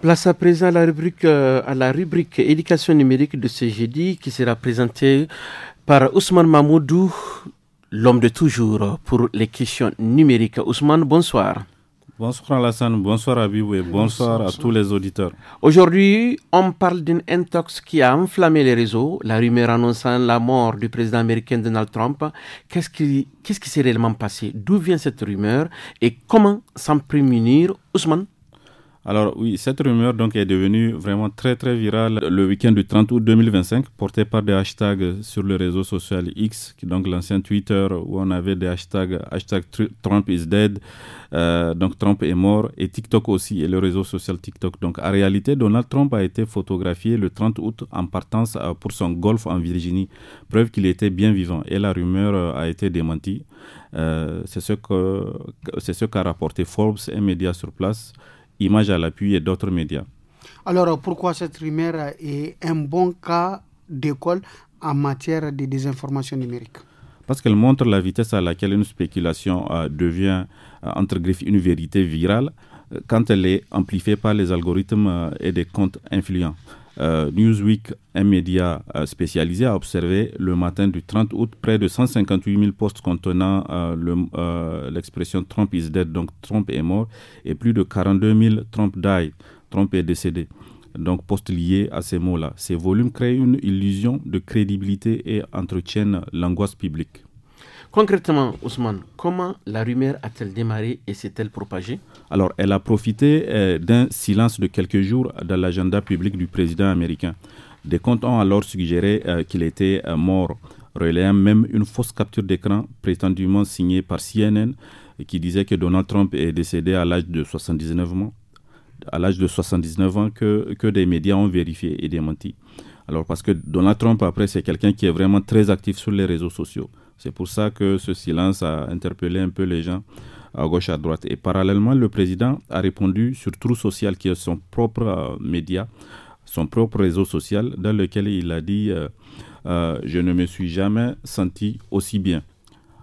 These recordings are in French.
Place à présent à la rubrique éducation numérique de ce jeudi qui sera présentée par Ousmane Mamoudou, l'homme de toujours pour les questions numériques. Ousmane, bonsoir. Bonsoir Alassane, bonsoir Abibou et bonsoir à tous les auditeurs. Aujourd'hui, on parle d'une intox qui a enflammé les réseaux, la rumeur annonçant la mort du président américain Donald Trump. Qu'est-ce qui s'est réellement passé? D'où vient cette rumeur et comment s'en prémunir? Ousmane? Alors oui, cette rumeur donc est devenue vraiment très très virale le week-end du 30 août 2025, portée par des hashtags sur le réseau social X, donc l'ancien Twitter, où on avait des hashtags Trump is dead, donc Trump est mort, et TikTok aussi, et le réseau social TikTok. Donc en réalité, Donald Trump a été photographié le 30 août en partance pour son golf en Virginie, preuve qu'il était bien vivant, et la rumeur a été démentie. C'est ce qu'a rapporté Forbes, un média sur place, Images à l'appui et d'autres médias. Alors, pourquoi cette rumeur est un bon cas d'école en matière de désinformation numérique? Parce qu'elle montre la vitesse à laquelle une spéculation devient, entre griffes, une vérité virale quand elle est amplifiée par les algorithmes et des comptes influents. Newsweek, un média spécialisé, a observé le matin du 30 août près de 158 000 posts contenant l'expression Trump is dead, donc Trump est mort, et plus de 42 000 Trump died, Trump est décédé. Donc posts liés à ces mots-là. Ces volumes créent une illusion de crédibilité et entretiennent l'angoisse publique. Concrètement, Ousmane, comment la rumeur a-t-elle démarré et s'est-elle propagée? Alors, elle a profité d'un silence de quelques jours dans l'agenda public du président américain. Des comptes ont alors suggéré qu'il était mort, relayant même une fausse capture d'écran prétendument signée par CNN qui disait que Donald Trump est décédé à l'âge de 79 ans, que des médias ont vérifié et démenti. Alors, parce que Donald Trump, après, c'est quelqu'un qui est vraiment très actif sur les réseaux sociaux. C'est pour ça que ce silence a interpellé un peu les gens à gauche, à droite. Et parallèlement, le président a répondu sur Truth Social, qui est son propre média, son propre réseau social, dans lequel il a dit je ne me suis jamais senti aussi bien.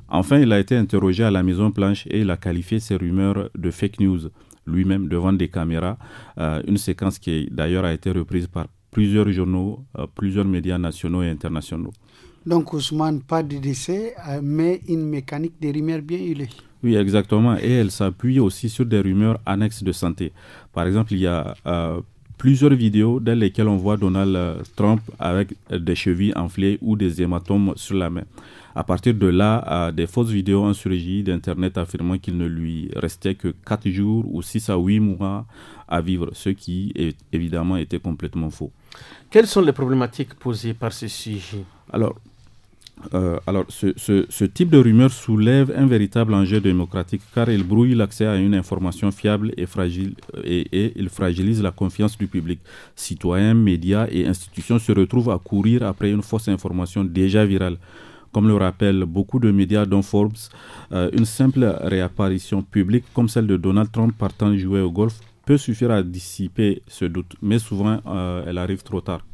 Enfin, il a été interrogé à la Maison-Blanche et il a qualifié ces rumeurs de fake news lui-même devant des caméras. Une séquence qui d'ailleurs a été reprise par plusieurs journaux, plusieurs médias nationaux et internationaux. Donc Ousmane, pas de décès, mais une mécanique des rumeurs bien huilée. Oui, exactement. Et elle s'appuie aussi sur des rumeurs annexes de santé. Par exemple, il y a plusieurs vidéos dans lesquelles on voit Donald Trump avec des chevilles enflées ou des hématomes sur la main. À partir de là, des fausses vidéos ont surgi d'Internet affirmant qu'il ne lui restait que 4 jours ou 6 à 8 mois à vivre, ce qui évidemment était complètement faux. Quelles sont les problématiques posées par ce sujet? Alors, ce type de rumeur soulève un véritable enjeu démocratique car il brouille l'accès à une information fiable et fragile et il fragilise la confiance du public. Citoyens, médias et institutions se retrouvent à courir après une fausse information déjà virale. Comme le rappellent beaucoup de médias dont Forbes, une simple réapparition publique comme celle de Donald Trump partant jouer au golf peut suffire à dissiper ce doute, mais souvent elle arrive trop tard.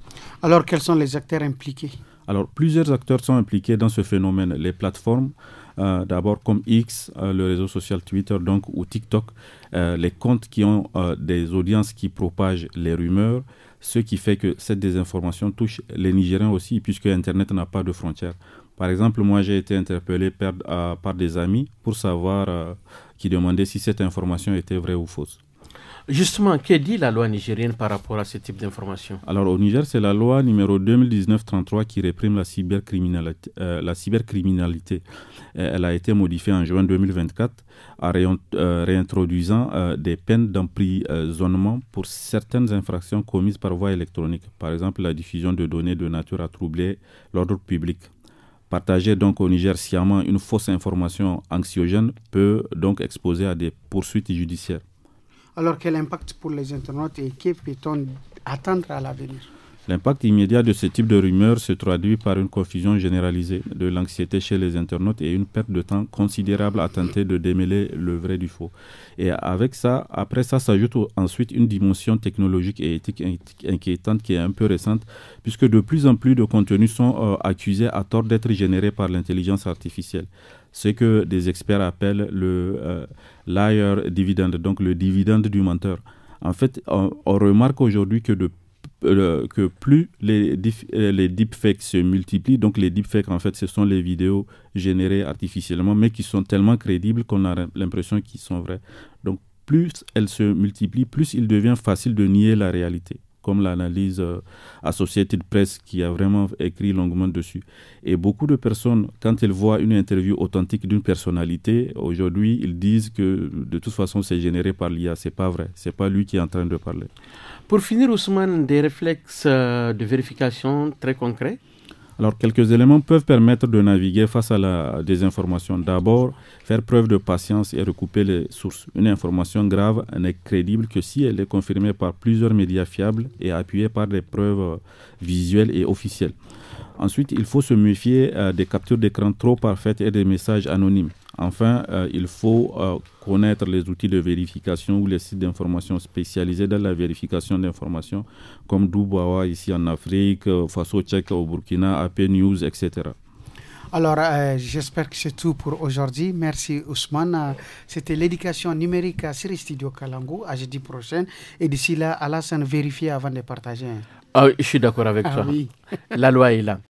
Alors quels sont les acteurs impliqués? Alors, plusieurs acteurs sont impliqués dans ce phénomène. Les plateformes, d'abord comme X, le réseau social Twitter donc, ou TikTok, les comptes qui ont des audiences qui propagent les rumeurs, ce qui fait que cette désinformation touche les Nigériens aussi, puisque Internet n'a pas de frontières. Par exemple, moi, j'ai été interpellé par des amis pour savoir, qui demandaient si cette information était vraie ou fausse. Justement, que dit la loi nigérienne par rapport à ce type d'information? Alors au Niger, c'est la loi numéro 2019-33 qui réprime la cybercriminalité. Elle a été modifiée en juin 2024 en réintroduisant des peines d'emprisonnement pour certaines infractions commises par voie électronique. Par exemple, la diffusion de données de nature à troubler l'ordre public. Partager donc au Niger sciemment une fausse information anxiogène peut donc exposer à des poursuites judiciaires. Alors, quel impact pour les internautes et que peut-on attendre à l'avenir? L'impact immédiat de ce type de rumeurs se traduit par une confusion généralisée, de l'anxiété chez les internautes et une perte de temps considérable à tenter de démêler le vrai du faux. Et avec ça, après ça s'ajoute ensuite une dimension technologique et éthique inquiétante qui est un peu récente, puisque de plus en plus de contenus sont accusés à tort d'être générés par l'intelligence artificielle. Ce que des experts appellent le liar dividend, donc le dividende du menteur. En fait, on remarque aujourd'hui que plus les deepfakes se multiplient, donc les deepfakes, en fait, ce sont les vidéos générées artificiellement, mais qui sont tellement crédibles qu'on a l'impression qu'ils sont vraies. Donc, plus elles se multiplient, plus il devient facile de nier la réalité, comme l'analyse Associated Press qui a vraiment écrit longuement dessus. Et beaucoup de personnes, quand elles voient une interview authentique d'une personnalité, aujourd'hui, ils disent que de toute façon, c'est généré par l'IA. C'est pas vrai. C'est pas lui qui est en train de parler. Pour finir, Ousmane, des réflexes de vérification très concrets? Alors, quelques éléments peuvent permettre de naviguer face à la désinformation. D'abord, faire preuve de patience et recouper les sources. Une information grave n'est crédible que si elle est confirmée par plusieurs médias fiables et appuyée par des preuves visuelles et officielles. Ensuite, il faut se méfier des captures d'écran trop parfaites et des messages anonymes. Enfin, il faut connaître les outils de vérification ou les sites d'information spécialisés dans la vérification d'informations comme Dubawa ici en Afrique, Faso Check au Burkina, AP News, etc. Alors, j'espère que c'est tout pour aujourd'hui. Merci Ousmane. C'était l'éducation numérique sur Studio Kalangu à jeudi prochain. Et d'ici là, Alassane, vérifiez avant de partager. Ah, je suis d'accord avec toi. Oui. La loi est là.